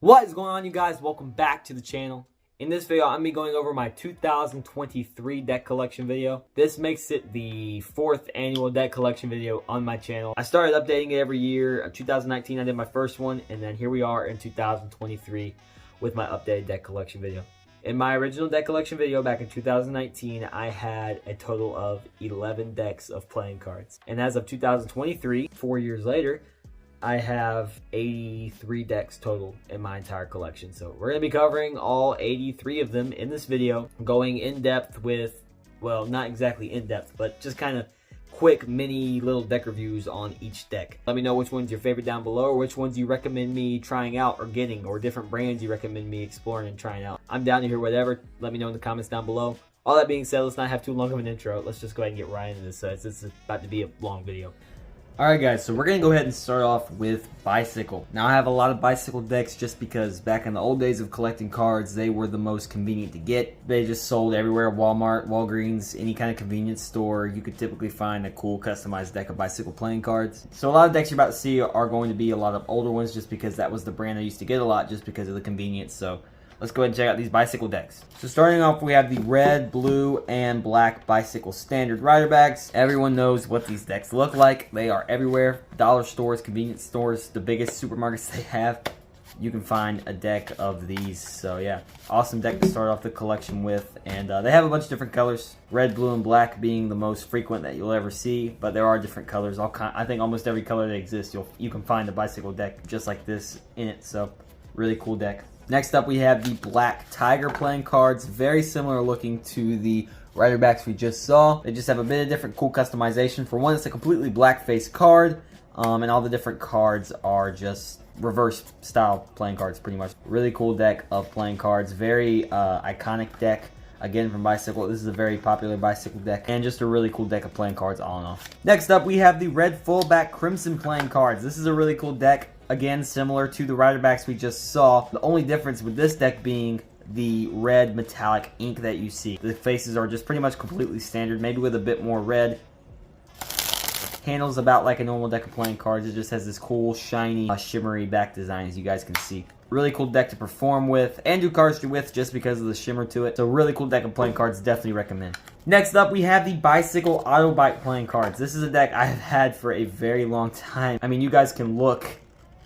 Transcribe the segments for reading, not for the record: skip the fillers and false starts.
What is going on, you guys? Welcome back to the channel. In this video, I'm going to be going over my 2023 deck collection video. This makes it the 4th annual deck collection video on my channel. I started updating it every year. In 2019, I did my first one, and then here we are in 2023 with my updated deck collection video. In my original deck collection video back in 2019, I had a total of 11 decks of playing cards. And as of 2023, 4 years later, I have 83 decks total in my entire collection. So we're going to be covering all 83 of them in this video, going in depth with, well, not exactly in depth, but just kind of quick mini little deck reviews on each deck. Let me know which one's your favorite down below, or which ones you recommend me trying out or getting, or different brands you recommend me exploring and trying out. I'm down to hear whatever. Let me know in the comments down below. All that being said, let's not have too long of an intro. Let's just go ahead and get right into this. This is about to be a long video. Alright guys, so we're going to go ahead and start off with Bicycle. Now I have a lot of Bicycle decks just because back in the old days of collecting cards, they were the most convenient to get. They just sold everywhere, Walmart, Walgreens, any kind of convenience store. You could typically find a cool customized deck of Bicycle playing cards. So a lot of decks you're about to see are going to be a lot of older ones just because that was the brand I used to get a lot just because of the convenience. So let's go ahead and check out these Bicycle decks. So starting off, we have the red, blue, and black Bicycle standard rider backs. Everyone knows what these decks look like. They are everywhere. Dollar stores, convenience stores, the biggest supermarkets they have. You can find a deck of these. So yeah, awesome deck to start off the collection with. And they have a bunch of different colors. Red, blue, and black being the most frequent that you'll ever see. But there are different colors. I think almost every color that exists, you can find a Bicycle deck just like this in it. So really cool deck. Next up, we have the Black Tiger playing cards. Very similar looking to the rider backs we just saw. They just have a bit of different cool customization. For one, it's a completely black face card, and all the different cards are just reverse style playing cards pretty much. Really cool deck of playing cards. Very iconic deck. Again, from Bicycle. This is a very popular Bicycle deck, and just a really cool deck of playing cards all in all. Next up, we have the Red Fullback Crimson playing cards. This is a really cool deck. Again, similar to the rider backs we just saw. The only difference with this deck being the red metallic ink that you see. The faces are just pretty much completely standard, maybe with a bit more red. Handles about like a normal deck of playing cards. It just has this cool, shiny, shimmery back design, as you guys can see. Really cool deck to perform with and do cardistry with just because of the shimmer to it. So really cool deck of playing cards, definitely recommend. Next up, we have the Bicycle Auto Bite playing cards. This is a deck I have had for a very long time. I mean, you guys can look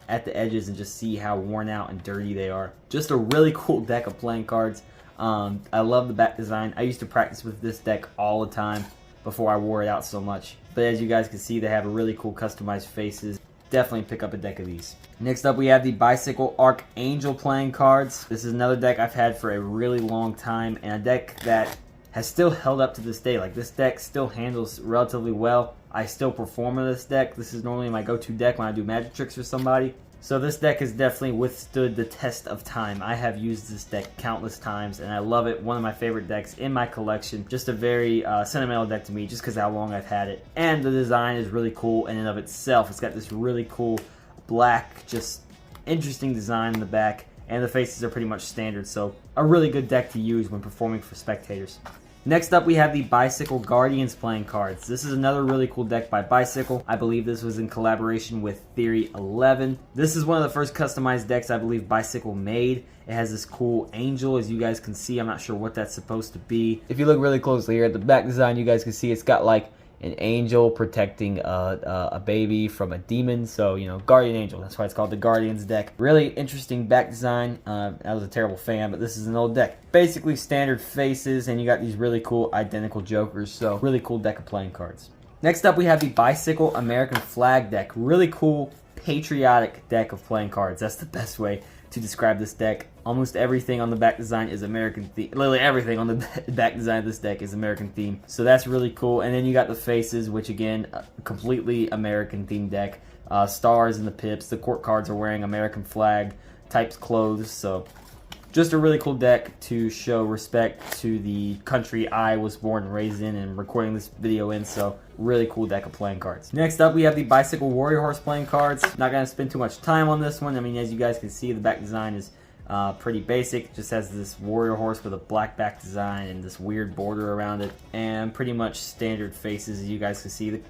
at the edges and just see how worn out and dirty they are. Just a really cool deck of playing cards. I love the back design. I used to practice with this deck all the time before I wore it out so much. But as you guys can see, they have really cool customized faces. Definitely pick up a deck of these. Next up, we have the Bicycle Archangel playing cards. This is another deck I've had for a really long time, and a deck that has still held up to this day. Like, this deck still handles relatively well. I still perform with this deck. This is normally my go-to deck when I do magic tricks for somebody. So this deck has definitely withstood the test of time. I have used this deck countless times, and I love it. One of my favorite decks in my collection. Just a very sentimental deck to me, just because of how long I've had it. And the design is really cool in and of itself. It's got this really cool black, just interesting design in the back, and the faces are pretty much standard. So a really good deck to use when performing for spectators. Next up, we have the Bicycle Guardians playing cards. This is another really cool deck by Bicycle. I believe this was in collaboration with Theory 11. This is one of the first customized decks I believe Bicycle made. It has this cool angel, as you guys can see. I'm not sure what that's supposed to be. If you look really closely here at the back design, you guys can see it's got like an angel protecting a baby from a demon. So, you know, Guardian Angel. That's why it's called the Guardians deck. Really interesting back design. I was a terrible fan, but this is an old deck. Basically standard faces, and you got these really cool identical jokers. So, really cool deck of playing cards. Next up, we have the Bicycle American Flag deck. Really cool, patriotic deck of playing cards. That's the best way to describe this deck. Almost everything on the back design is American theme. Literally everything on the back design of this deck is American theme. So that's really cool. And then you got the faces, which again, completely American themed deck. Stars and the pips. The court cards are wearing American flag types clothes. So just a really cool deck to show respect to the country I was born and raised in and recording this video in. So really cool deck of playing cards. Next up, we have the Bicycle Warrior Horse playing cards. Not going to spend too much time on this one. I mean, as you guys can see, the back design is pretty basic. It just has this warrior horse with a black back design and this weird border around it, and pretty much standard faces. As you guys can see, the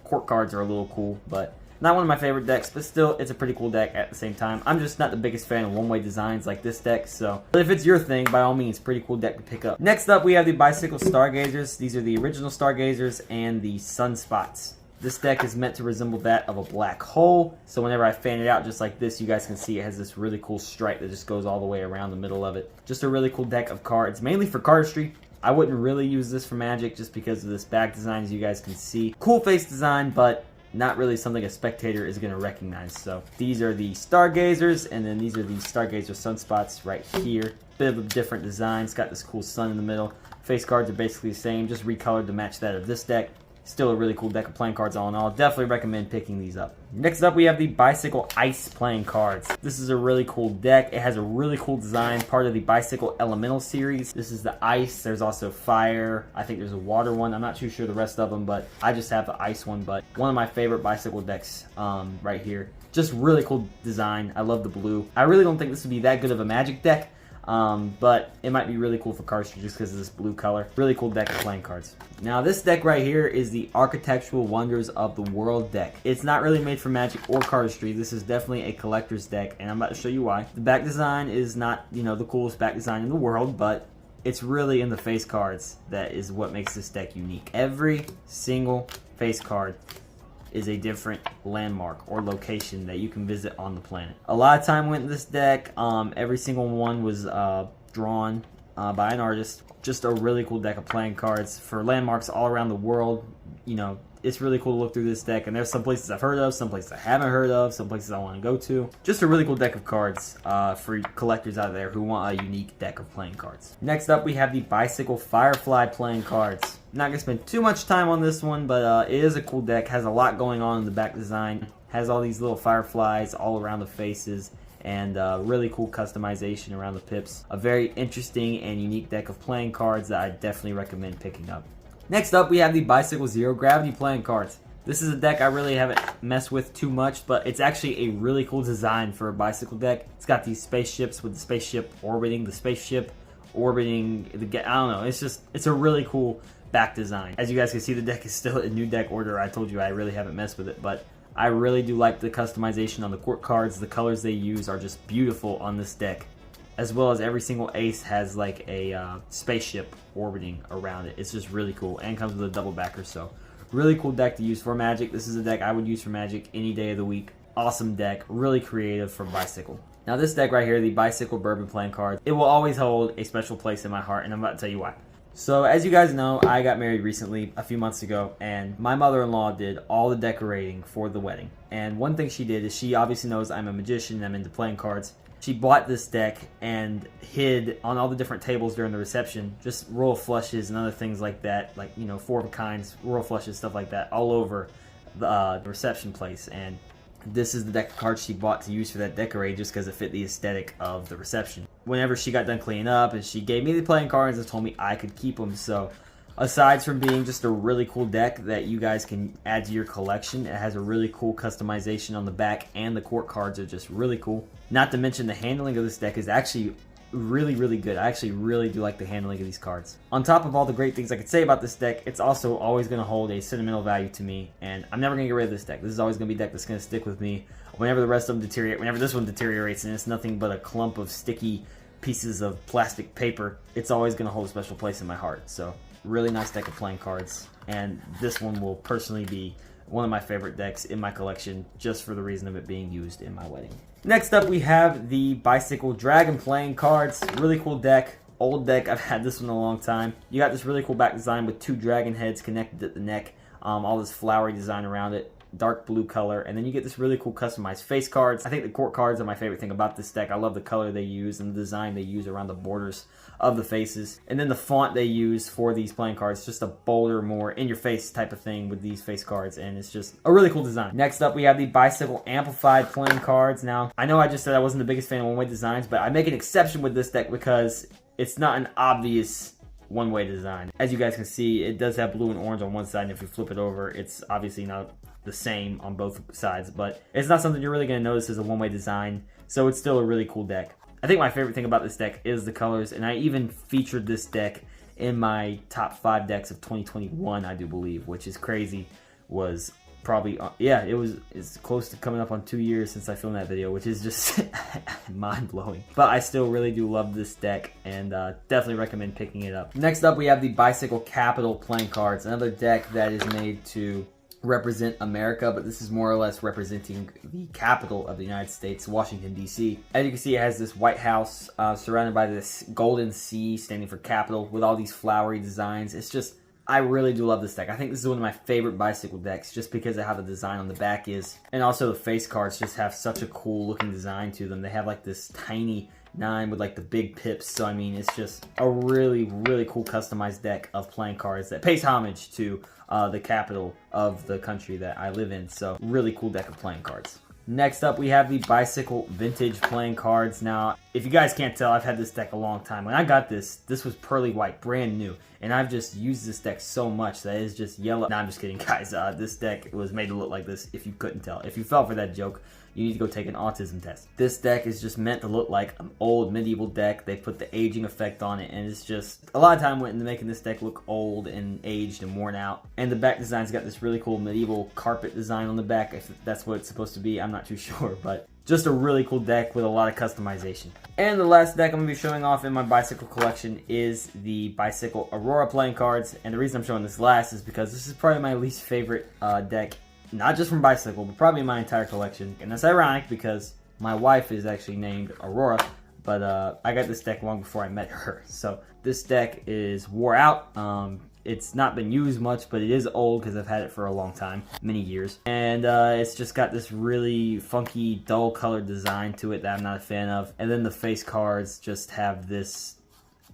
court cards are a little cool, but Not one of my favorite decks, but still, it's a pretty cool deck at the same time. I'm just not the biggest fan of one-way designs like this deck, so. But if it's your thing, by all means, pretty cool deck to pick up. Next up, we have the Bicycle Stargazers. These are the original Stargazers and the Sunspots. This deck is meant to resemble that of a black hole, so whenever I fan it out just like this, you guys can see it has this really cool stripe that just goes all the way around the middle of it. Just a really cool deck of cards, mainly for cardistry. I wouldn't really use this for Magic just because of this back design, as you guys can see. Cool face design, but not really something a spectator is going to recognize. So these are the Stargazers, and then these are the Stargazer Sunspots right here. Bit of a different design. It's got this cool sun in the middle. Face cards are basically the same, just recolored to match that of this deck. Still a really cool deck of playing cards all in all. Definitely recommend picking these up. Next up, we have the Bicycle Ice playing cards. This is a really cool deck. It has a really cool design, part of the Bicycle Elemental series. This is the ice. There's also fire. I think there's a water one. I'm not too sure the rest of them, but I just have the ice one. But one of my favorite Bicycle decks right here. Just really cool design. I love the blue. I really don't think this would be that good of a Magic deck. But it might be really cool for cardistry just because of this blue color. Really cool deck of playing cards. Now this deck right here is the Architectural Wonders of the World deck. It's not really made for Magic or cardistry. This is definitely a collector's deck, and I'm about to show you why. The back design is not, you know, the coolest back design in the world, but it's really in the face cards that is what makes this deck unique. Every single face card is a different landmark or location that you can visit on the planet. A lot of time went in this deck. Every single one was drawn by an artist. Just a really cool deck of playing cards for landmarks all around the world. You know, it's really cool to look through this deck, and there's some places I've heard of, some places I haven't heard of, some places I want to go to. Just a really cool deck of cards for collectors out there who want a unique deck of playing cards. Next up, we have the Bicycle Firefly playing cards. Not going to spend too much time on this one, but it is a cool deck. Has a lot going on in the back design. Has all these little fireflies all around the faces, and really cool customization around the pips. A very interesting and unique deck of playing cards that I definitely recommend picking up. Next up, we have the Bicycle Zero Gravity playing cards. This is a deck I really haven't messed with too much, but it's actually a really cool design for a bicycle deck. It's got these spaceships with the spaceship orbiting the spaceship, orbiting the, I don't know, it's a really cool back design. As you guys can see, the deck is still in new deck order. I told you I really haven't messed with it, but I really do like the customization on the court cards. The colors they use are just beautiful on this deck, as well as every single ace has like a spaceship orbiting around it. It's just really cool, and comes with a double backer, so really cool deck to use for Magic. This is a deck I would use for Magic any day of the week. Awesome deck, really creative for Bicycle. Now this deck right here, the Bicycle Bourbon playing cards, it will always hold a special place in my heart, and I'm about to tell you why. So as you guys know, I got married recently, a few months ago, and my mother-in-law did all the decorating for the wedding. And one thing she did is, she obviously knows I'm a magician, I'm into playing cards. She bought this deck and hid on all the different tables during the reception, just royal flushes and other things like that, like, you know, 4 of a kinds, royal flushes, stuff like that, all over the reception place. And this is the deck of cards she bought to use for that decorate, just because it fit the aesthetic of the reception. Whenever she got done cleaning up, and she gave me the playing cards and told me I could keep them. So aside from being just a really cool deck that you guys can add to your collection, it has a really cool customization on the back, and the court cards are just really cool. Not to mention the handling of this deck is actually really, really good. I actually really do like the handling of these cards. On top of all the great things I could say about this deck, it's also always going to hold a sentimental value to me, and I'm never going to get rid of this deck. This is always going to be a deck that's going to stick with me whenever the rest of them deteriorate. Whenever this one deteriorates and it's nothing but a clump of sticky pieces of plastic paper, it's always going to hold a special place in my heart. So really nice deck of playing cards, and this one will personally be one of my favorite decks in my collection, just for the reason of it being used in my wedding. Next up, we have the Bicycle Dragon playing cards. Really cool deck, old deck. I've had this one a long time. You got this really cool back design with 2 dragon heads connected at the neck, all this flowery design around it, dark blue color, and then you get this really cool customized face cards. I think the court cards are my favorite thing about this deck. I love the color they use and the design they use around the borders of the faces, and then the font they use for these playing cards, just a bolder, more in-your-face type of thing with these face cards, and it's just a really cool design. Next up, we have the Bicycle Amplified playing cards. Now, I know I just said I wasn't the biggest fan of one-way designs, but I make an exception with this deck because it's not an obvious one-way design. As you guys can see, it does have blue and orange on one side, and if you flip it over, it's obviously not the same on both sides, but it's not something you're really going to notice as a one-way design, so it's still a really cool deck. I think my favorite thing about this deck is the colors, and I even featured this deck in my top 5 decks of 2021, I do believe, which is crazy. Was probably, yeah, it's close to coming up on 2 years since I filmed that video, which is just mind-blowing. But I still really do love this deck, and definitely recommend picking it up. Next up, we have the Bicycle Capital playing cards, another deck that is made to represent America, but this is more or less representing the capital of the United States, Washington, D.C. As you can see, it has this White House surrounded by this golden sea standing for capital with all these flowery designs. It's just, I really do love this deck. I think this is one of my favorite bicycle decks just because of how the design on the back is. And also the face cards just have such a cool looking design to them. They have like this tiny 9 with like the big pips. So I mean, it's just a really, really cool customized deck of playing cards that pays homage to the capital of the country that I live in. So really cool deck of playing cards. Next up, we have the Bicycle Vintage playing cards. Now, if you guys can't tell, I've had this deck a long time. When I got this was pearly white, brand new. And I've just used this deck so much that it's just yellow. Nah, I'm just kidding, guys. This deck was made to look like this, if you couldn't tell. If you fell for that joke, you need to go take an autism test. This deck is just meant to look like an old medieval deck. They put the aging effect on it, and it's just, a lot of time went into making this deck look old and aged and worn out. And the back design's got this really cool medieval carpet design on the back, if that's what it's supposed to be. I'm not too sure, but just a really cool deck with a lot of customization. And the last deck I'm going to be showing off in my bicycle collection is the Bicycle Aurora playing cards. And the reason I'm showing this last is because this is probably my least favorite deck, not just from Bicycle, but probably my entire collection. And that's ironic because my wife is actually named Aurora, but I got this deck long before I met her. So this deck is wore out. It's not been used much, but it is old because I've had it for a long time, many years. And it's just got this really funky, dull colored design to it that I'm not a fan of. And then the face cards just have this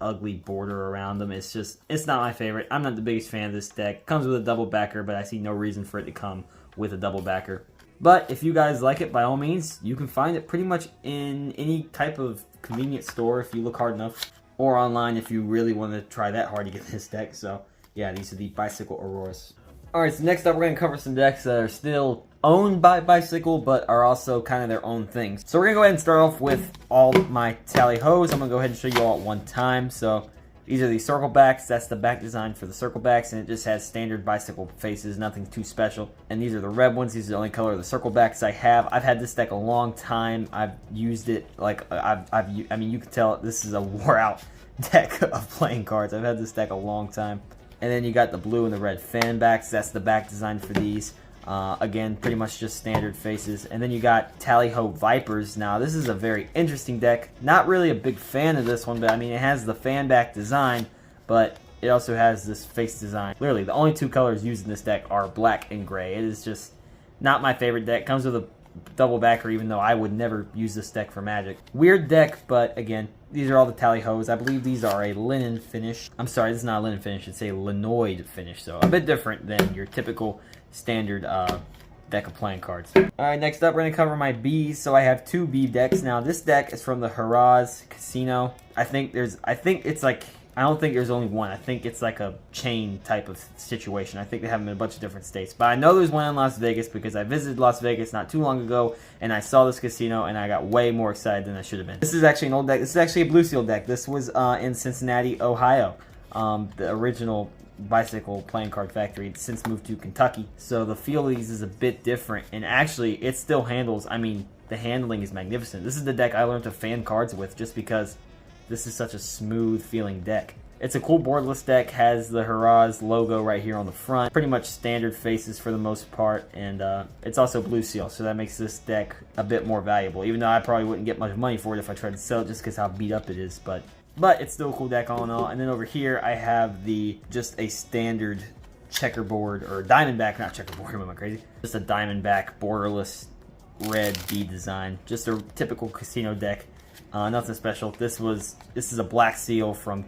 ugly border around them. It's not my favorite. I'm not the biggest fan of this deck. It comes with a double backer, but I see no reason for it to come with a double backer. But if you guys like it, by all means, you can find it pretty much in any type of convenience store if you look hard enough, or online if you really want to try that hard to get this deck. So yeah, these are the Bicycle Auroras. Alright, so next up we're going to cover some decks that are still owned by Bicycle, but are also kind of their own things. So we're going to go ahead and start off with all my tally hos. I'm going to go ahead and show you all at one time. So these are the circle backs. That's the back design for the circle backs, and it just has standard bicycle faces, nothing too special. And these are the red ones. These are the only color of the circle backs I have. I've had this deck a long time. I've used it like I mean, you can tell this is a wore out deck of playing cards. I've had this deck a long time. And then you got the blue and the red fan backs. That's the back design for these. Again, pretty much just standard faces. And then you got Tally-Ho Vipers. Now, this is a very interesting deck. Not really a big fan of this one, but I mean, it has the fan back design, but it also has this face design. Literally, the only two colors used in this deck are black and gray. It is just not my favorite deck. Comes with a double backer, even though I would never use this deck for Magic. Weird deck, but again, these are all the Tally-Hos. I believe these are a linen finish. I'm sorry, this is not a linen finish. It's a linoid finish, so a bit different than your typical standard deck of playing cards. Alright, next up we're going to cover my Bs. So I have two B decks. Now this deck is from the Haraz Casino. I don't think there's only one. I think it's like a chain type of situation. I think they have them in a bunch of different states. But I know there's one in Las Vegas because I visited Las Vegas not too long ago and I saw this casino and I got way more excited than I should have been. This is actually an old deck. This is actually a Blue Seal deck. This was in Cincinnati, Ohio. The original bicycle playing card factory. It's since moved to Kentucky. So the feel of these is a bit different. And actually, it still handles, I mean, the handling is magnificent. This is the deck I learned to fan cards with just because this is such a smooth feeling deck. It's a cool boardless deck, has the Haraz logo right here on the front. Pretty much standard faces for the most part, and it's also Blue Seal, so that makes this deck a bit more valuable. Even though I probably wouldn't get much money for it if I tried to sell it just because how beat up it is, but it's still a cool deck all in all. And then over here I have just a standard checkerboard, or diamondback, not checkerboard, am I crazy? Just a diamondback borderless red bead design. Just a typical casino deck. Nothing special. This is a Black Seal from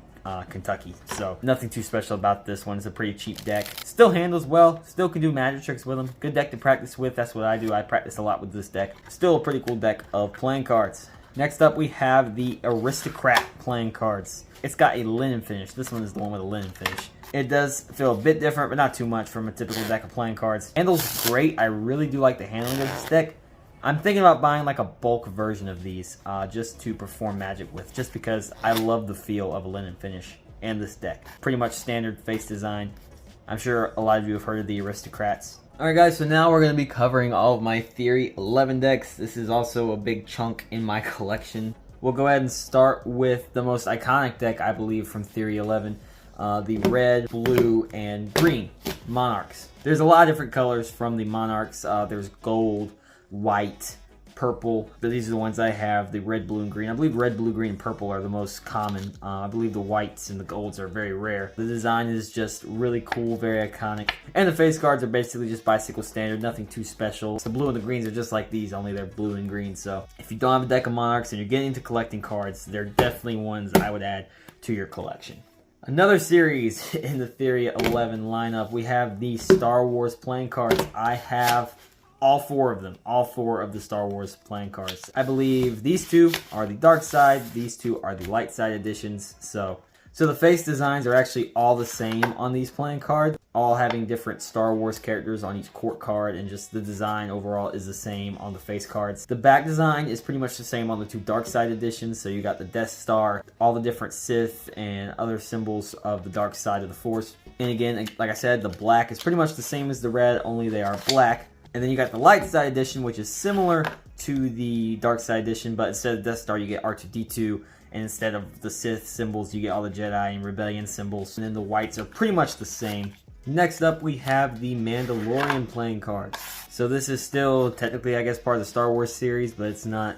Kentucky, so nothing too special about this one. It's a pretty cheap deck. Still handles well. Still can do magic tricks with them. Good deck to practice with. That's what I do. I practice a lot with this deck. Still a pretty cool deck of playing cards. Next up, we have the Aristocrat playing cards. It's got a linen finish. This one is the one with a linen finish. It does feel a bit different, but not too much from a typical deck of playing cards. Handles great. I really do like the handling of this deck. I'm thinking about buying like a bulk version of these just to perform Magic with, just because I love the feel of a linen finish and this deck. Pretty much standard face design. I'm sure a lot of you have heard of the Aristocrats. Alright guys, so now we're going to be covering all of my Theory 11 decks. This is also a big chunk in my collection. We'll go ahead and start with the most iconic deck, I believe, from Theory 11. The red, blue, and green Monarchs. There's a lot of different colors from the Monarchs. There's gold, white, purple. These are the ones I have, the red, blue, and green. I believe red, blue, green, and purple are the most common. I believe the whites and the golds are very rare. The design is just really cool, very iconic. And the face cards are basically just bicycle standard, nothing too special. The blue and the greens are just like these, only they're blue and green. So if you don't have a deck of Monarchs and you're getting into collecting cards, they're definitely ones I would add to your collection. Another series in the Theory 11 lineup, we have the Star Wars playing cards. I have all four of them, all four of the Star Wars playing cards. I believe these two are the dark side, these two are the light side editions. So the face designs are actually all the same on these playing cards, all having different Star Wars characters on each court card, and just the design overall is the same on the face cards. The back design is pretty much the same on the two dark side editions, so you got the Death Star, all the different Sith and other symbols of the dark side of the Force. And again, like I said, the black is pretty much the same as the red, only they are black. And then you got the light side edition, which is similar to the dark side edition, but instead of Death Star, you get R2-D2, and instead of the Sith symbols, you get all the Jedi and Rebellion symbols. And then the whites are pretty much the same. Next up, we have the Mandalorian playing cards. So this is still technically, I guess, part of the Star Wars series, but it's not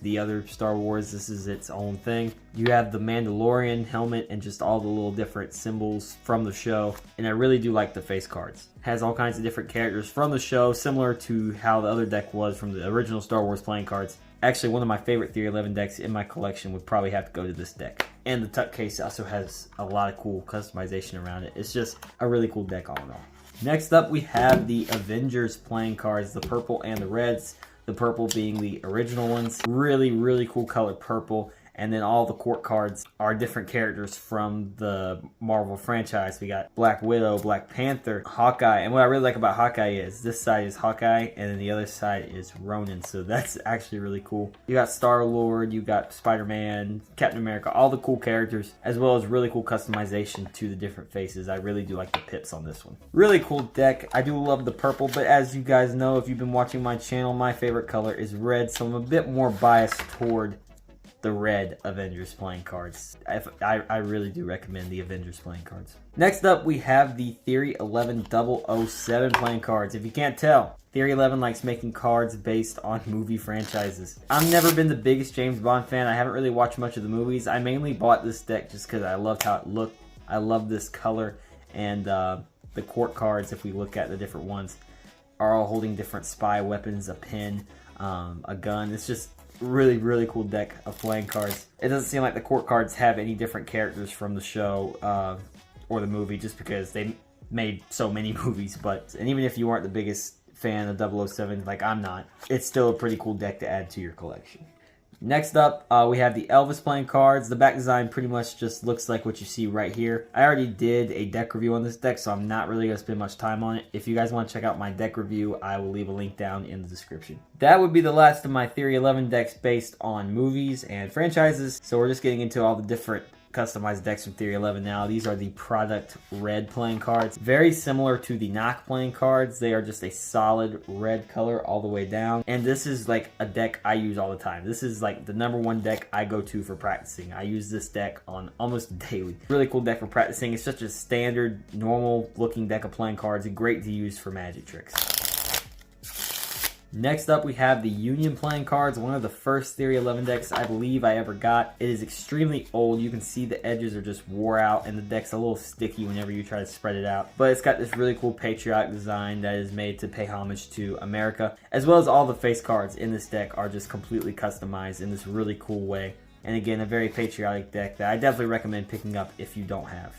the other Star Wars. This is its own thing. You have the Mandalorian helmet and just all the little different symbols from the show. And I really do like the face cards. Has all kinds of different characters from the show, similar to how the other deck was from the original Star Wars playing cards. Actually, one of my favorite Theory 11 decks in my collection would probably have to go to this deck. And the tuck case also has a lot of cool customization around it. It's just a really cool deck all in all. Next up, we have the Avengers playing cards, the purple and the reds. The purple being the original ones. Really, really cool color purple. And then all the court cards are different characters from the Marvel franchise. We got Black Widow, Black Panther, Hawkeye. And what I really like about Hawkeye is this side is Hawkeye and then the other side is Ronin. So that's actually really cool. You got Star-Lord, you got Spider-Man, Captain America, all the cool characters, as well as really cool customization to the different faces. I really do like the pips on this one. Really cool deck. I do love the purple, but as you guys know, if you've been watching my channel, my favorite color is red. So I'm a bit more biased toward the red Avengers playing cards. I really do recommend the Avengers playing cards. Next up, we have the Theory 11 007 playing cards. If you can't tell, Theory 11 likes making cards based on movie franchises. I've never been the biggest James Bond fan. I haven't really watched much of the movies. I mainly bought this deck just because I loved how it looked. I love this color, and the court cards, if we look at the different ones, are all holding different spy weapons, a pen, a gun. It's just really, really cool deck of playing cards. It doesn't seem like the court cards have any different characters from the show or the movie, just because they made so many movies. And even if you aren't the biggest fan of 007, like I'm not, it's still a pretty cool deck to add to your collection. Next up, we have the Elvis playing cards. The back design pretty much just looks like what you see right here. I already did a deck review on this deck, so I'm not really going to spend much time on it. If you guys want to check out my deck review, I will leave a link down in the description. That would be the last of my Theory 11 decks based on movies and franchises. So we're just getting into all the different customized decks from Theory 11 now. These are the product red playing cards. Very similar to the knock playing cards. They are just a solid red color all the way down. And this is like a deck I use all the time. This is like the #1 deck I go to for practicing. I use this deck on almost daily. Really cool deck for practicing. It's such a standard, normal looking deck of playing cards and great to use for magic tricks. Next up, we have the Union playing cards, one of the first Theory 11 decks I believe I ever got. It is extremely old. You can see the edges are just wore out, and the deck's a little sticky whenever you try to spread it out. But it's got this really cool patriotic design that is made to pay homage to America, as well as all the face cards in this deck are just completely customized in this really cool way. And again, a very patriotic deck that I definitely recommend picking up if you don't have.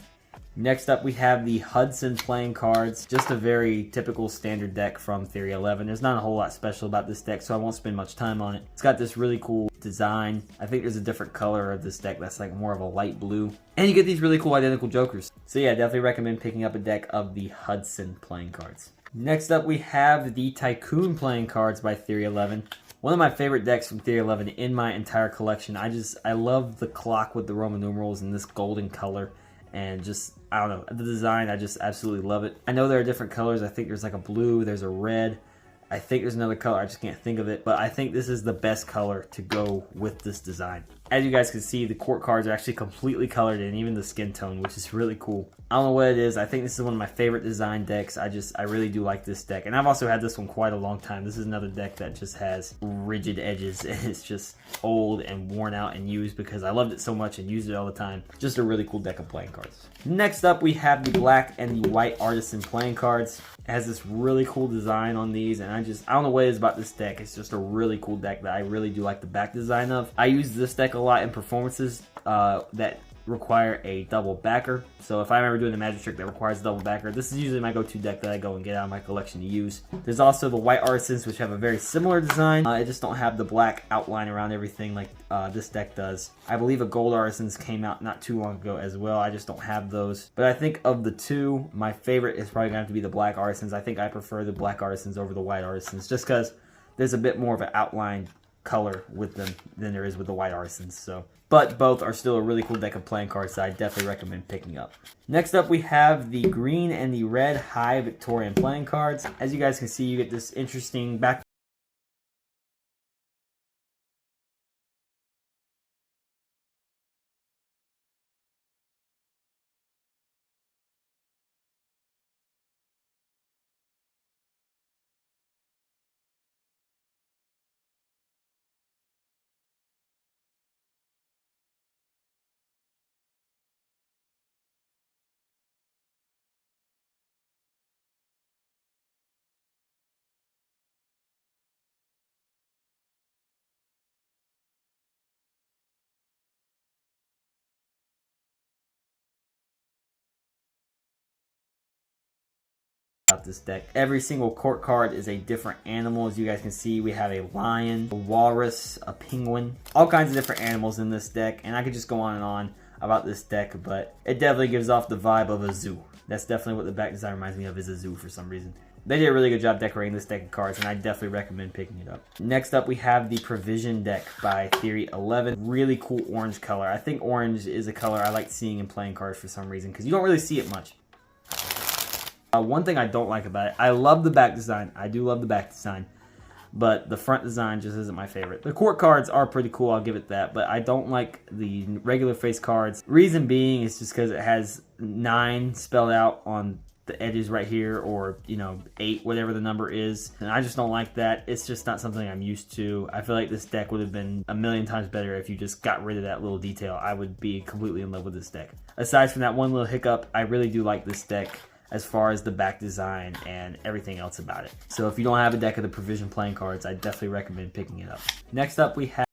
Next up, we have the Hudson playing cards. Just a very typical standard deck from Theory 11. There's not a whole lot special about this deck, so I won't spend much time on it. It's got this really cool design. I think there's a different color of this deck that's like more of a light blue. And you get these really cool identical jokers. So yeah, definitely recommend picking up a deck of the Hudson playing cards. Next up, we have the Tycoon playing cards by Theory 11. One of my favorite decks from Theory 11 in my entire collection. I love the clock with the Roman numerals and this golden color. and just, I don't know, the design, I just absolutely love it. I know there are different colors. I think there's like a blue, there's a red, I think there's another color, I just can't think of it, but I think this is the best color to go with this design. As you guys can see, the court cards are actually completely colored in, even the skin tone, which is really cool. I don't know what it is. I think this is one of my favorite design decks. I really do like this deck. And I've also had this one quite a long time. This is another deck that just has rigid edges, and it's just old and worn out and used because I loved it so much and used it all the time. Just a really cool deck of playing cards. Next up, we have the black and the white artisan playing cards. It has this really cool design on these, and I don't know what it is about this deck. It's just a really cool deck that I really do like the back design of. I use this deck a lot in performances that require a double backer. So if I'm ever doing a magic trick that requires a double backer, this is usually my go-to deck that I go and get out of my collection to use. There's also the white artisans, which have a very similar design. I just don't have the black outline around everything like this deck does. I believe a gold artisans came out not too long ago as well. I just don't have those. But I think of the two, my favorite is probably going to have to be the black artisans. I think I prefer the black artisans over the white artisans just because there's a bit more of an outline color with them than there is with the white artisans. So, but both are still a really cool deck of playing cards that I definitely recommend picking up. Next up, we have the green and the red High Victorian playing cards. As you guys can see, you get this interesting back this deck. Every single court card is a different animal. As you guys can see, we have a lion, a walrus, a penguin, all kinds of different animals in this deck, and I could just go on and on about this deck, but it definitely gives off the vibe of a zoo. That's definitely what the back design reminds me of, is a zoo for some reason. They did a really good job decorating this deck of cards, and I definitely recommend picking it up. Next up, we have the Provision deck by Theory 11. Really cool orange color. I think orange is a color I like seeing in playing cards for some reason, because you don't really see it much. One thing I don't like about it, I love the back design. I do love the back design, but the front design just isn't my favorite. The court cards are pretty cool, I'll give it that, but I don't like the regular face cards. Reason being is just because it has 9 spelled out on the edges right here, or 8, whatever the number is, and I just don't like that. It's just not something I'm used to. I feel like this deck would have been a million times better if you just got rid of that little detail. I would be completely in love with this deck. Aside from that one little hiccup, I really do like this deck as far as the back design and everything else about it. So if you don't have a deck of the Provision playing cards, I definitely recommend picking it up. Next up, we have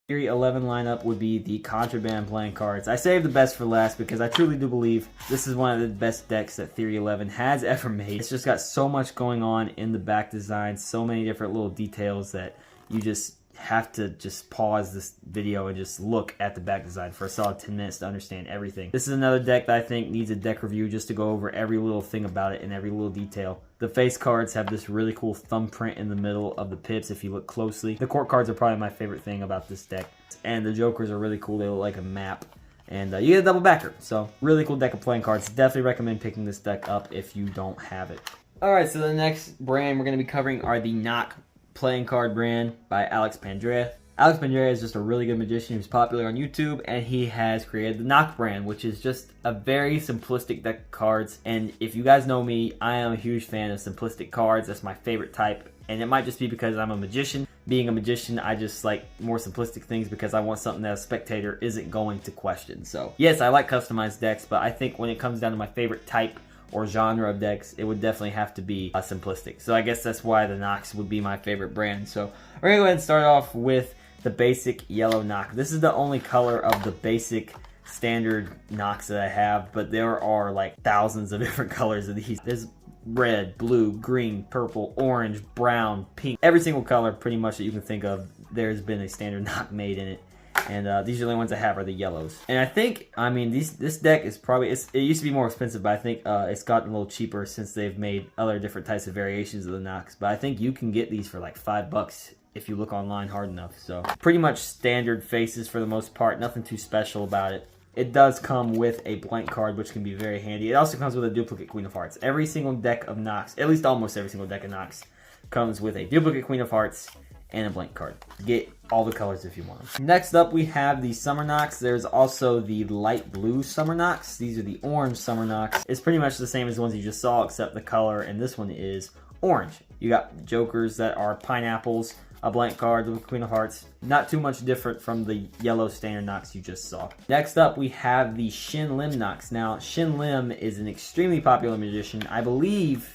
Theory 11 lineup would be the Contraband playing cards. I saved the best for last because I truly do believe this is one of the best decks that Theory 11 has ever made. It's just got so much going on in the back design, so many different little details that you just have to just pause this video and just look at the back design for a solid 10 minutes to understand everything. This is another deck that I think needs a deck review just to go over every little thing about it and every little detail. The face cards have this really cool thumbprint in the middle of the pips if you look closely. The court cards are probably my favorite thing about this deck. And the jokers are really cool. They look like a map. And you get a double backer. So really cool deck of playing cards. Definitely recommend picking this deck up if you don't have it. Alright, so the next brand we're going to be covering are the Knock playing card brand by Alex Pandrea. Alex Pandrea is just a really good magician who's popular on YouTube, and he has created the Knock brand, which is just a very simplistic deck of cards. And if you guys know me, I am a huge fan of simplistic cards. That's my favorite type, and it might just be because I'm a magician. Being a magician, I just like more simplistic things because I want something that a spectator isn't going to question. So yes, I like customized decks, but I think when it comes down to my favorite type or genre of decks, it would definitely have to be simplistic. So I guess that's why the Knocks would be my favorite brand. So we're going to go ahead and start off with the basic yellow Knock. This is the only color of the basic standard Knocks that I have, but there are like thousands of different colors of these. There's red, blue, green, purple, orange, brown, pink. Every single color pretty much that you can think of, there's been a standard knock made in it. And these are the only ones I have are the yellows. And I think, I mean, this deck is probably, it used to be more expensive, but I think it's gotten a little cheaper since they've made other different types of variations of the knocks. But I think you can get these for like $5 if you look online hard enough. So pretty much standard faces for the most part, nothing too special about it. It does come with a blank card, which can be very handy. It also comes with a duplicate Queen of Hearts. Every single deck of knocks, at least almost every single deck of knocks, comes with a duplicate Queen of Hearts and a blank card. Get all the colors if you want them. Next up, we have the Summer Knocks. There's also the light blue Summer Knocks. These are the orange Summer Knocks. It's pretty much the same as the ones you just saw, except the color, and this one is orange. You got jokers that are pineapples, a blank card, the Queen of Hearts. Not too much different from the yellow standard knocks you just saw. Next up, we have the Shin Lim knocks. Now, Shin Lim is an extremely popular magician. I believe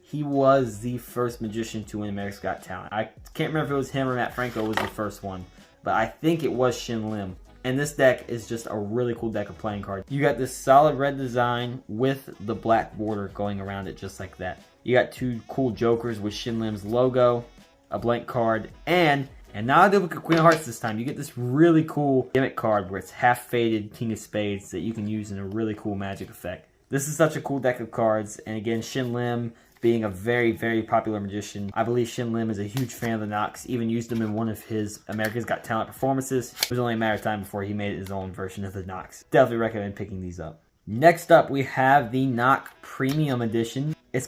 he was the first magician to win America's Got Talent. I can't remember if it was him or Matt Franco was the first one, but I think it was Shin Lim. And this deck is just a really cool deck of playing cards. You got this solid red design with the black border going around it just like that. You got two cool jokers with Shin Lim's logo, a blank card, and not a duplicate Queen of Hearts this time. You get this really cool gimmick card where it's half faded King of Spades that you can use in a really cool magic effect. This is such a cool deck of cards, and again, Shin Lim being a very, very popular magician. I believe Shin Lim is a huge fan of the knocks, even used them in one of his America's Got Talent performances. It was only a matter of time before he made his own version of the knocks. Definitely recommend picking these up. Next up, we have the Knock Premium Edition. It's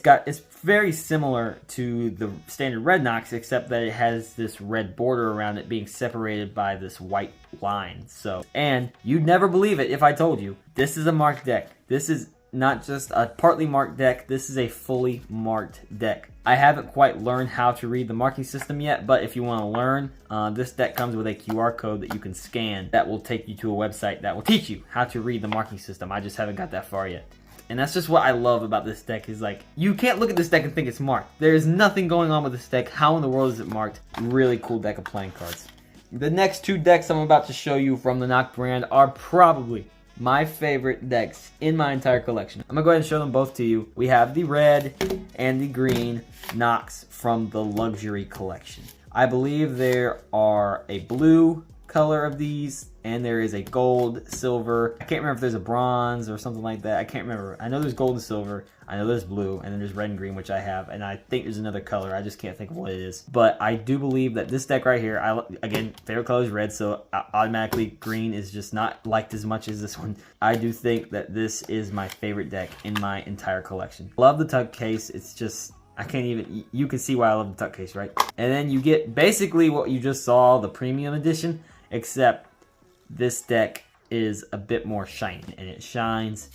very similar to the standard red knocks, except that it has this red border around it being separated by this white line. So, and you'd never believe it if I told you, this is a marked deck. This is not just a partly marked deck, this is a fully marked deck. I haven't quite learned how to read the marking system yet, but if you want to learn, this deck comes with a QR code that you can scan that will take you to a website that will teach you how to read the marking system. I just haven't got that far yet. And that's just what I love about this deck is like, you can't look at this deck and think it's marked. There's nothing going on with this deck. How in the world is it marked? Really cool deck of playing cards. The next two decks I'm about to show you from the Knock brand are probably my favorite decks in my entire collection. I'm gonna go ahead and show them both to you. We have the red and the green knocks from the Luxury Collection. I believe there are a blue color of these, and there is a gold, silver. I can't remember if there's a bronze or something like that. I can't remember. I know there's gold and silver. I know there's blue, and then there's red and green, which I have, and I think there's another color. I just can't think of what it is. But I do believe that this deck right here, again, favorite color is red, so automatically green is just not liked as much as this one. I do think that this is my favorite deck in my entire collection. Love the tuck case. It's just, I can't even, you can see why I love the tuck case, right? And then you get basically what you just saw, the premium edition, except this deck is a bit more shiny, and it shines,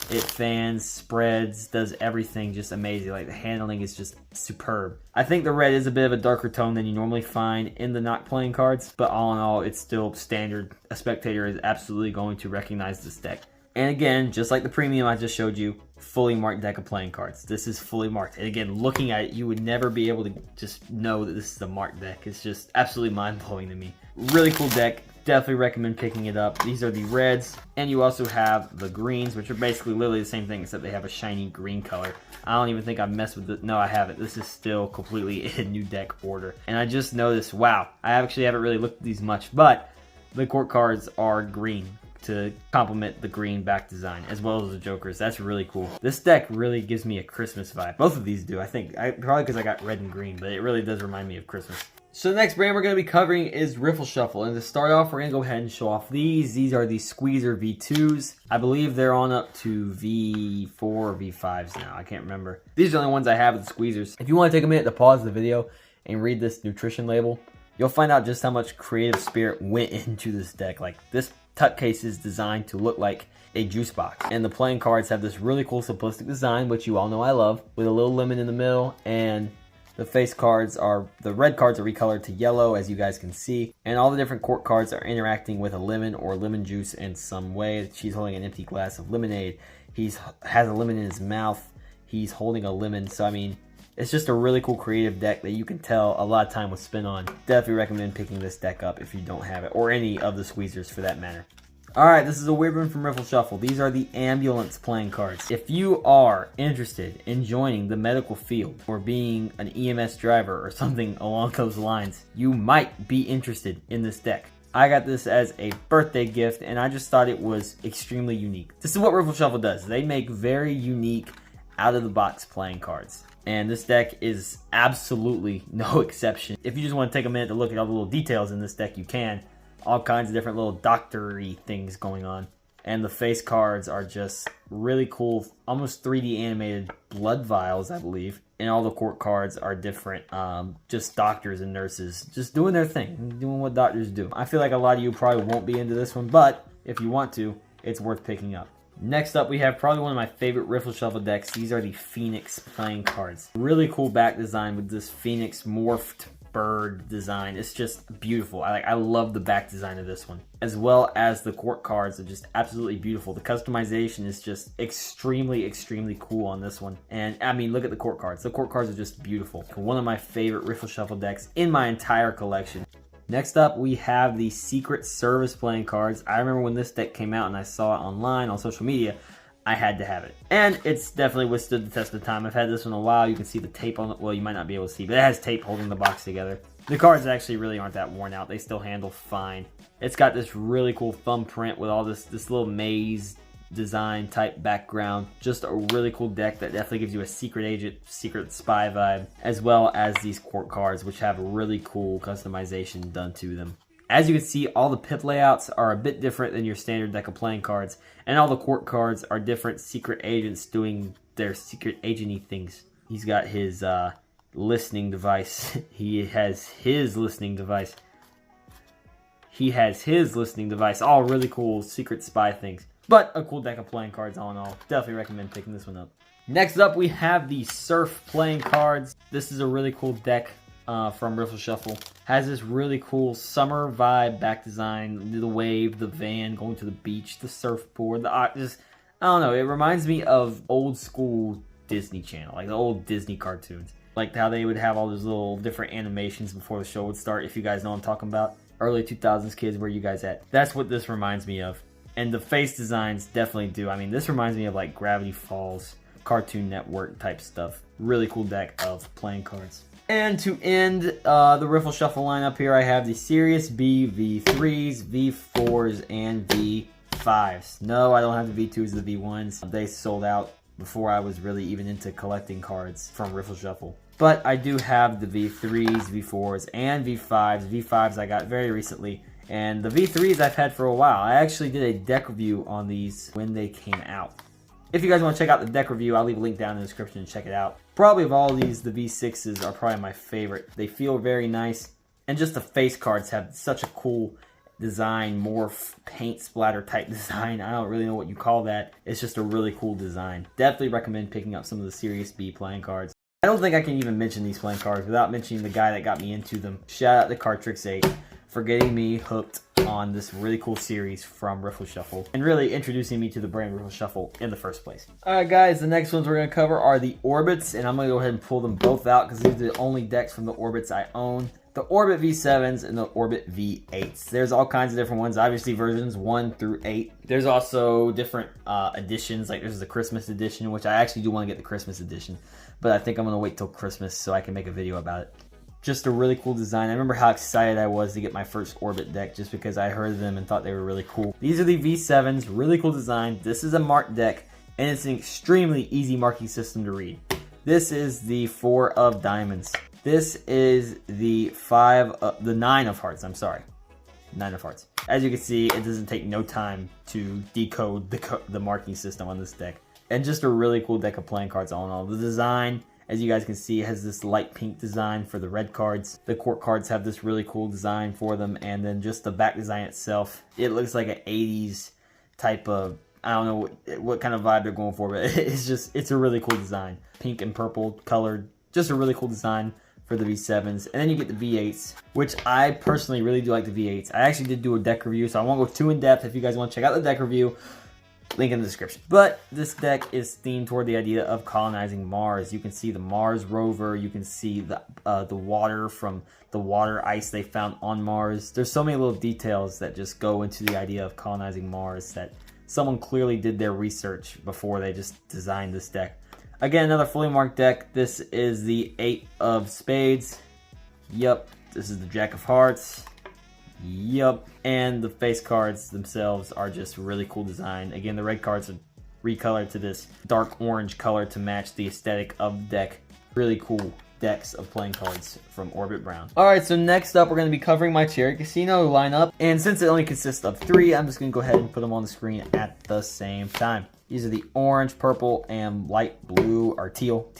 it fans, spreads, does everything just amazing. Like the handling is just superb. I think the red is a bit of a darker tone than you normally find in the Knock playing cards, but all in all, it's still standard. A spectator is absolutely going to recognize this deck. And again, just like the premium I just showed you, fully marked deck of playing cards. This is fully marked. And again, looking at it, you would never be able to just know that this is a marked deck. It's just absolutely mind-blowing to me. Really cool deck. Definitely recommend picking it up. These are the reds, and you also have the greens, which are basically literally the same thing, except they have a shiny green color. I don't even think I've messed with it. No, I haven't. This is still completely in new deck order. And I just noticed, wow, I actually haven't really looked at these much, but the court cards are green to complement the green back design, as well as the jokers. That's really cool. This deck really gives me a Christmas vibe. Both of these do, I think. Probably because I got red and green, but it really does remind me of Christmas. So the next brand we're going to be covering is Riffle Shuffle. And to start off, we're going to go ahead and show off these. These are the Squeezer V2s. I believe they're on up to V4 or V5s now. I can't remember. These are the only ones I have with the Squeezers. If you want to take a minute to pause the video and read this nutrition label, you'll find out just how much creative spirit went into this deck. Like, this tuck case is designed to look like a juice box. And the playing cards have this really cool simplistic design, which you all know I love, with a little lemon in the middle, and the face cards are, the red cards are recolored to yellow, as you guys can see. And all the different court cards are interacting with a lemon or lemon juice in some way. She's holding an empty glass of lemonade. He has a lemon in his mouth. He's holding a lemon. So, I mean, it's just a really cool creative deck that you can tell a lot of time was spent on. Definitely recommend picking this deck up if you don't have it, or any of the Squeezers for that matter. Alright, this is a weird one from Riffle Shuffle. These are the ambulance playing cards. If you are interested in joining the medical field or being an EMS driver or something along those lines, you might be interested in this deck. I got this as a birthday gift and I just thought it was extremely unique. This is what Riffle Shuffle does. They make very unique, out-of-the-box playing cards. And this deck is absolutely no exception. If you just want to take a minute to look at all the little details in this deck, you can. All kinds of different little doctor-y things going on. And the face cards are just really cool, almost 3D animated blood vials, I believe. And all the court cards are different, just doctors and nurses just doing their thing, doing what doctors do. I feel like a lot of you probably won't be into this one, but if you want to, it's worth picking up. Next up, we have probably one of my favorite Riffle Shuffle decks. These are the Phoenix playing cards. Really cool back design with this Phoenix morphed bird design. It's just beautiful. I love the back design of this one, as well as the court cards are just absolutely beautiful. The customization is just extremely cool on this one. And I mean, look at the court cards. The court cards are just beautiful. One of my favorite Riffle Shuffle decks in my entire collection. Next up, we have the Secret Service playing cards. I remember when this deck came out and I saw it online on social media, I had to have it. And it's definitely withstood the test of time. I've had this one a while. You can see the tape on it. Well, you might not be able to see, but it has tape holding the box together. The cards actually really aren't that worn out. They still handle fine. It's got this really cool thumbprint with all this little maze design type background. Just a really cool deck that definitely gives you a secret agent, secret spy vibe, as well as these court cards, which have really cool customization done to them. As you can see, all the pip layouts are a bit different than your standard deck of playing cards, and all the court cards are different secret agents doing their secret agenty things. He's got his listening device. He has his listening device. All really cool secret spy things. But a cool deck of playing cards all in all. Definitely recommend picking this one up. Next up, we have the Surf playing cards. This is a really cool deck from Riffle Shuffle. Has this really cool summer vibe back design. The wave, the van going to the beach, the surfboard, I don't know. It reminds me of old school Disney Channel, like the old Disney cartoons. Like how they would have all those little different animations before the show would start, if you guys know what I'm talking about. Early 2000s kids, where you guys at? That's what this reminds me of. And the face designs definitely do. I mean, this reminds me of like Gravity Falls, Cartoon Network type stuff. Really cool deck of playing cards. And to end the Riffle Shuffle lineup here, I have the Sirius B V3s, V4s, and V5s. No, I don't have the V2s or the V1s. They sold out before I was really even into collecting cards from Riffle Shuffle. But I do have the V3s, V4s, and V5s. V5s I got very recently. And the V3s I've had for a while. I actually did a deck review on these when they came out. If you guys want to check out the deck review, I'll leave a link down in the description and check it out. Probably of all these, the V6s are probably my favorite. They feel very nice. And just the face cards have such a cool design, morph, paint splatter type design. I don't really know what you call that. It's just a really cool design. Definitely recommend picking up some of the Sirius B playing cards. I don't think I can even mention these playing cards without mentioning the guy that got me into them. Shout out to Cardtricks8 for getting me hooked on this really cool series from Riffle Shuffle and really introducing me to the brand Riffle Shuffle in the first place. Alright guys, the next ones we're going to cover are the Orbits, and I'm going to go ahead and pull them both out because these are the only decks from the Orbits I own. The Orbit V7s and the Orbit V8s. There's all kinds of different ones, obviously versions 1 through 8. There's also different editions, like there's the Christmas edition, which I actually do want to get the Christmas edition, but I think I'm going to wait till Christmas so I can make a video about it. Just a really cool design. I remember how excited I was to get my first Orbit deck just because I heard of them and thought they were really cool. These are the V7s, really cool design. This is a marked deck, and it's an extremely easy marking system to read. This is the 4 of diamonds. This is the 9 of hearts, I'm sorry. 9 of hearts. As you can see, it doesn't take no time to decode the marking system on this deck. And just a really cool deck of playing cards all in all. The design, as you guys can see, has this light pink design for the red cards. The court cards have this really cool design for them. And then just the back design itself, it looks like an 80s type of, I don't know what kind of vibe they're going for, but it's a really cool design. Pink and purple colored, just a really cool design for the V7s. And then you get the V8s, which I personally really do like the V8s. I actually did do a deck review, so I won't go too in depth. If you guys want to check out the deck review, Link in the description. But this deck is themed toward the idea of colonizing Mars. You can see the Mars rover. You can see the water from the water ice they found on Mars. There's so many little details that just go into the idea of colonizing Mars that someone clearly did their research before they just designed this deck. Again, another fully marked deck. This is the 8 of Spades. Yep. This is the Jack of Hearts. Yup, and the face cards themselves are just really cool design. Again, the red cards are recolored to this dark orange color to match the aesthetic of the deck. Really cool decks of playing cards from Orbit Brown. Alright, so next up we're going to be covering my Cherry Casino lineup. And since it only consists of 3, I'm just going to go ahead and put them on the screen at the same time. These are the orange, purple, and light blue, or teal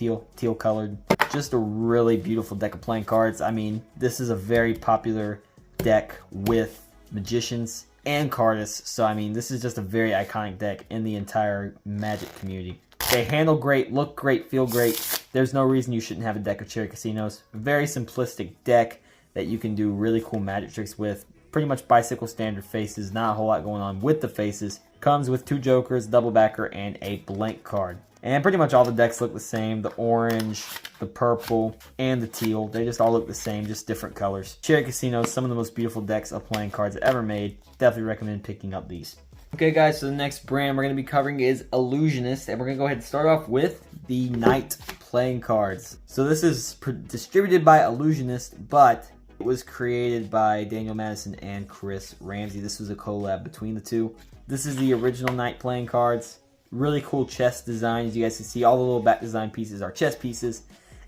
colored. Just a really beautiful deck of playing cards. I mean, this is a very popular deck with magicians and cardists, so I mean this is just a very iconic deck in the entire Magic community. They handle great, look great, feel great. There's no reason you shouldn't have a deck of Cherry Casinos. Very simplistic deck that you can do really cool magic tricks with. Pretty much bicycle standard faces, not a whole lot going on with the faces. Comes with 2 jokers, double backer, and a blank card. And pretty much all the decks look the same. The orange, the purple, and the teal. They just all look the same, just different colors. Cherry Casino, some of the most beautiful decks of playing cards ever made. Definitely recommend picking up these. Okay guys, so the next brand we're going to be covering is Illusionist. And we're going to go ahead and start off with the Knight playing cards. So this is distributed by Illusionist, but it was created by Daniel Madison and Chris Ramsey. This was a collab between the two. This is the original Knight playing cards. Really cool chest design. As you guys can see, all the little back design pieces are chess pieces.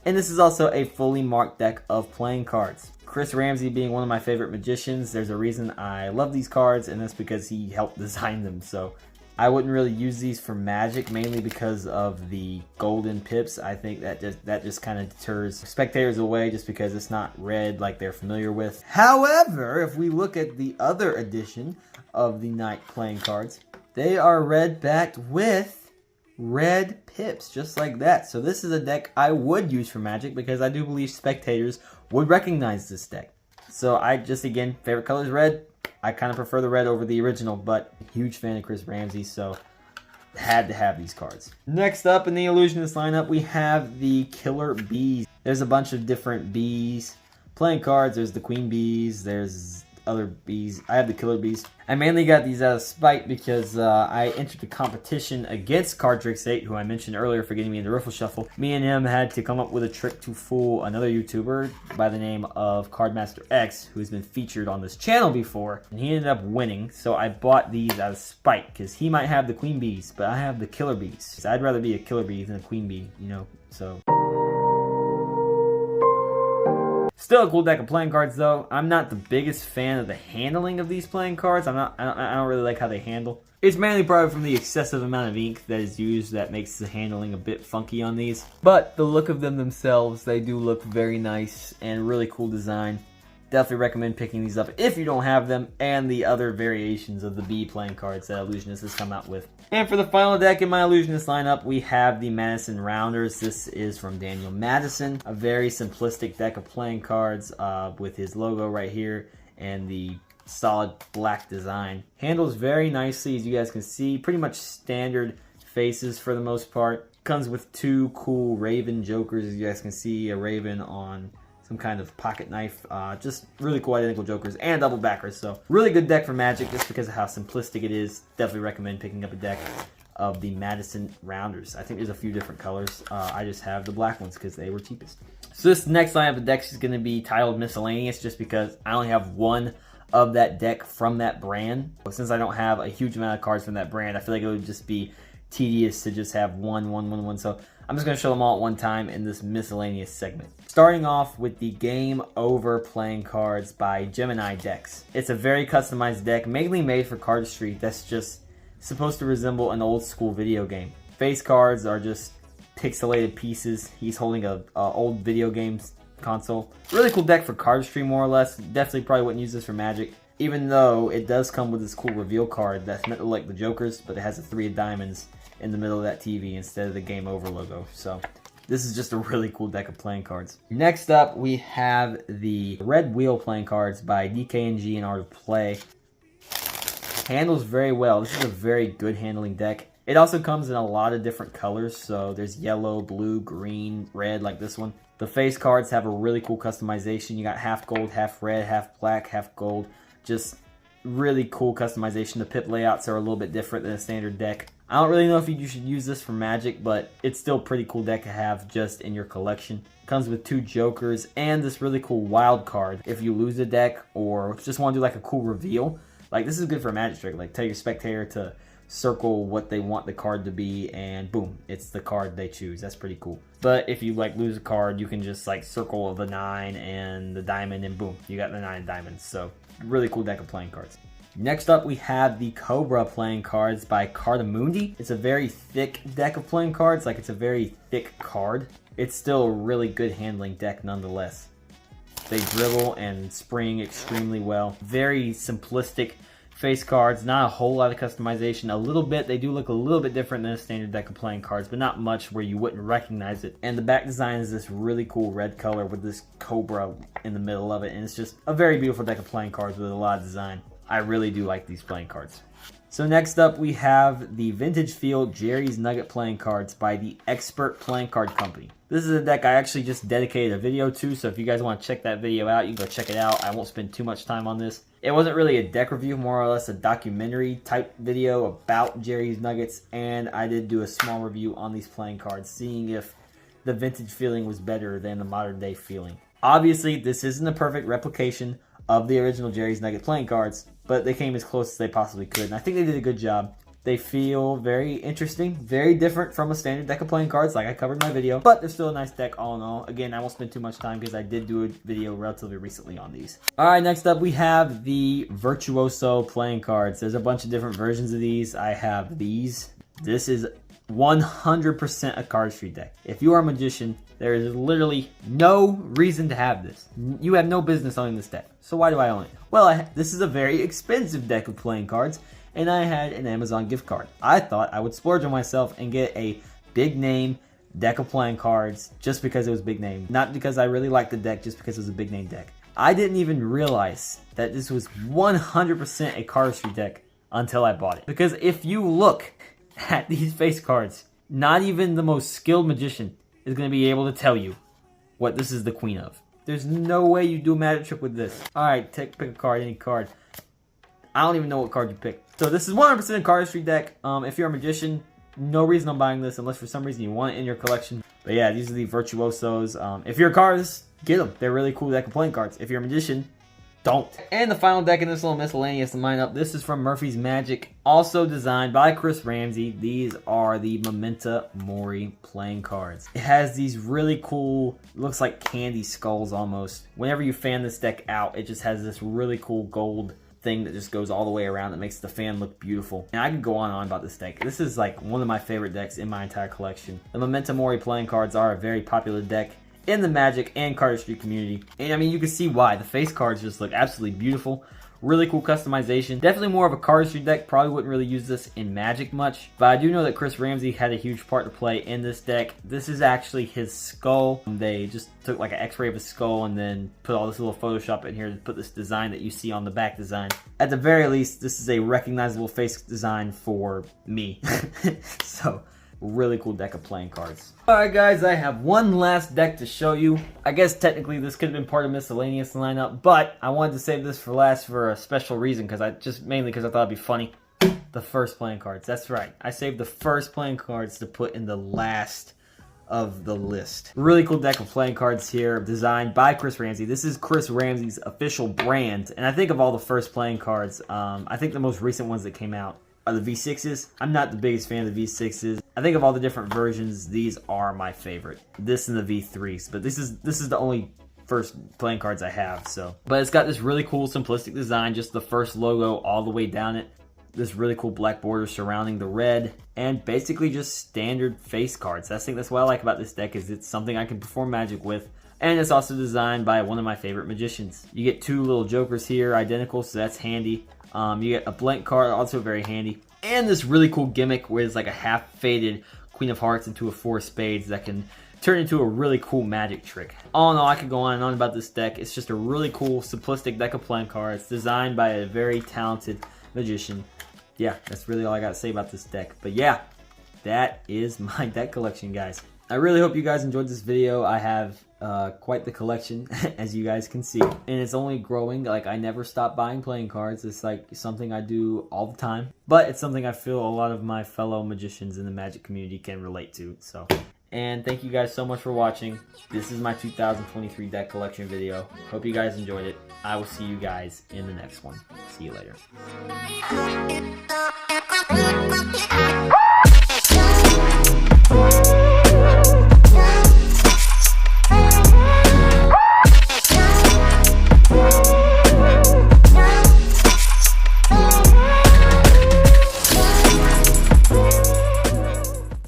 And this is also a fully marked deck of playing cards. Chris Ramsey being one of my favorite magicians, there's a reason I love these cards, and that's because he helped design them. So I wouldn't really use these for Magic, mainly because of the golden pips. I think that just kind of deters spectators away just because it's not red like they're familiar with. However, if we look at the other edition of the Knight playing cards, they are red backed with red pips, just like that. So this is a deck I would use for Magic because I do believe spectators would recognize this deck. So I just, again, favorite color is red. I kind of prefer the red over the original, but huge fan of Chris Ramsey, so had to have these cards. Next up in the Illusionist lineup, we have the Killer Bees. There's a bunch of different bees playing cards. There's the Queen Bees, there's other bees. I have the Killer Bees. I mainly got these out of spite because I entered a competition against Cardtricks8, who I mentioned earlier for getting me into Riffle Shuffle. Me and him had to come up with a trick to fool another YouTuber by the name of Cardmaster X, who's been featured on this channel before, and he ended up winning. So I bought these out of spite because he might have the Queen Bees, but I have the Killer Bees. I'd rather be a Killer Bee than a Queen Bee, you know, so. Still a cool deck of playing cards, though. I'm not the biggest fan of the handling of these playing cards. I don't really like how they handle. It's mainly probably from the excessive amount of ink that is used that makes the handling a bit funky on these. But the look of them themselves, they do look very nice and really cool design. Definitely recommend picking these up if you don't have them, and the other variations of the bee playing cards that Illusionist has come out with. And for the final deck in my Illusionist lineup, we have the Madison Rounders. This is from Daniel Madison. A very simplistic deck of playing cards with his logo right here and the solid black design. Handles very nicely, as you guys can see. Pretty much standard faces for the most part. Comes with 2 cool Raven Jokers, as you guys can see. A Raven on some kind of pocket knife. Just really cool identical jokers and double backers. So really good deck for Magic just because of how simplistic it is. Definitely recommend picking up a deck of the Madison Rounders. I think there's a few different colors. I just have the black ones because they were cheapest. So this next line of decks is going to be titled Miscellaneous just because I only have one of that deck from that brand. But since I don't have a huge amount of cards from that brand, I feel like it would just be tedious to just have one. So I'm just going to show them all at one time in this miscellaneous segment. Starting off with the Game Over playing cards by Gemini Decks. It's a very customized deck, mainly made for cardistry, that's just supposed to resemble an old school video game. Face cards are just pixelated pieces. He's holding a old video games console. Really cool deck for cardistry, more or less. Definitely probably wouldn't use this for Magic, even though it does come with this cool reveal card that's meant to look like the Jokers, but it has a 3 of diamonds in the middle of that TV instead of the Game Over logo. So this is just a really cool deck of playing cards. Next up, we have the Red Wheel playing cards by DKNG and Art of Play. Handles very well. This is a very good handling deck. It also comes in a lot of different colors, so there's yellow, blue, green, red, like this one. The face cards have a really cool customization. You got half gold, half red, half black, half gold. Just really cool customization. The pip layouts are a little bit different than a standard deck. I don't really know if you should use this for Magic, but it's still a pretty cool deck to have just in your collection. Comes with 2 jokers and this really cool wild card if you lose a deck or just want to do like a cool reveal. Like, this is good for a Magic trick. Like, tell your spectator to circle what they want the card to be, and boom, it's the card they choose. That's pretty cool. But if you like lose a card, you can just like circle the 9 and the diamond, and boom, you got the 9 diamonds. So really cool deck of playing cards. Next up, we have the Cobra playing cards by Cardamundi. It's a very thick deck of playing cards. Like, it's a very thick card. It's still a really good handling deck nonetheless. They dribble and spring extremely well. Very simplistic face cards, not a whole lot of customization. A little bit, they do look a little bit different than a standard deck of playing cards, but not much where you wouldn't recognize it. And the back design is this really cool red color with this cobra in the middle of it, and it's just a very beautiful deck of playing cards with a lot of design. I really do like these playing cards. So next up, we have the Vintage Field Jerry's Nugget playing cards by the Expert Playing Card Company. This is a deck I actually just dedicated a video to, so if you guys want to check that video out, you can go check it out. I won't spend too much time on this. It wasn't really a deck review, more or less a documentary type video about Jerry's Nuggets, and I did do a small review on these playing cards, seeing if the vintage feeling was better than the modern day feeling. Obviously, this isn't a perfect replication of the original Jerry's Nugget playing cards, but they came as close as they possibly could, and I think they did a good job. They feel very interesting, very different from a standard deck of playing cards, like I covered in my video, but they're still a nice deck all in all. Again, I won't spend too much time because I did do a video relatively recently on these. Alright, next up we have the Virtuoso playing cards. There's a bunch of different versions of these. I have these. This is 100% a cardistry deck. If you are a magician, there is literally no reason to have this. You have no business owning this deck. So why do I own it? Well, this is a very expensive deck of playing cards, and I had an Amazon gift card. I thought I would splurge on myself and get a big name deck of playing cards just because it was big name. Not because I really liked the deck, just because it was a big name deck. I didn't even realize that this was 100% a cardistry deck until I bought it. Because if you look at these face cards, not even the most skilled magician is going to be able to tell you what this is the queen of. There's no way you do a magic trick with this. Alright, pick a card, any card. I don't even know what card you picked. So this is 100% a cardistry deck. If you're a magician, no reason I'm buying this unless for some reason you want it in your collection. But yeah, these are the Virtuosos. If you're a cardist, get them. They're really cool deck of playing cards. If you're a magician, don't. And the final deck in this little miscellaneous lineup, this is from Murphy's Magic, also designed by Chris Ramsey. These are the Memento Mori playing cards. It has these really cool, looks like candy skulls almost. Whenever you fan this deck out, it just has this really cool gold thing that just goes all the way around that makes the fan look beautiful. And I could go on and on about this deck. This is like one of my favorite decks in my entire collection. The Memento Mori playing cards are a very popular deck in the Magic and cardistry community. And I mean, you can see why. The face cards just look absolutely beautiful. Really cool customization. Definitely more of a cardistry deck. Probably wouldn't really use this in Magic much. But I do know that Chris Ramsey had a huge part to play in this deck. This is actually his skull. They just took like an x-ray of his skull and then put all this little Photoshop in here to put this design that you see on the back design. At the very least, this is a recognizable face design for me. So, really cool deck of playing cards. Alright guys, I have one last deck to show you. I guess technically this could have been part of miscellaneous lineup, but I wanted to save this for last for a special reason, mainly because I thought it'd be funny. The first playing cards, that's right. I saved the first playing cards to put in the last of the list. Really cool deck of playing cards here, designed by Chris Ramsey. This is Chris Ramsey's official brand, and I think of all the first playing cards, I think the most recent ones that came out are the V6s. I'm not the biggest fan of the V6s. I think of all the different versions, these are my favorite. This and the V3s, but this is the only first playing cards I have, so. But it's got this really cool simplistic design, just the first logo all the way down it. This really cool black border surrounding the red, and basically just standard face cards. I think that's what I like about this deck, is it's something I can perform Magic with. And it's also designed by one of my favorite magicians. You get two little jokers here, identical, so that's handy. You get a blank card, also very handy. And this really cool gimmick where it's like a half-faded Queen of Hearts into a Four of Spades that can turn into a really cool magic trick. All in all, I could go on and on about this deck. It's just a really cool, simplistic deck of playing cards designed by a very talented magician. Yeah, that's really all I got to say about this deck. But yeah, that is my deck collection, guys. I really hope you guys enjoyed this video. I have quite the collection, as you guys can see. And it's only growing. Like, I never stop buying playing cards. It's like something I do all the time. But it's something I feel a lot of my fellow magicians in the Magic community can relate to. So, and thank you guys so much for watching. This is my 2023 deck collection video. Hope you guys enjoyed it. I will see you guys in the next one. See you later.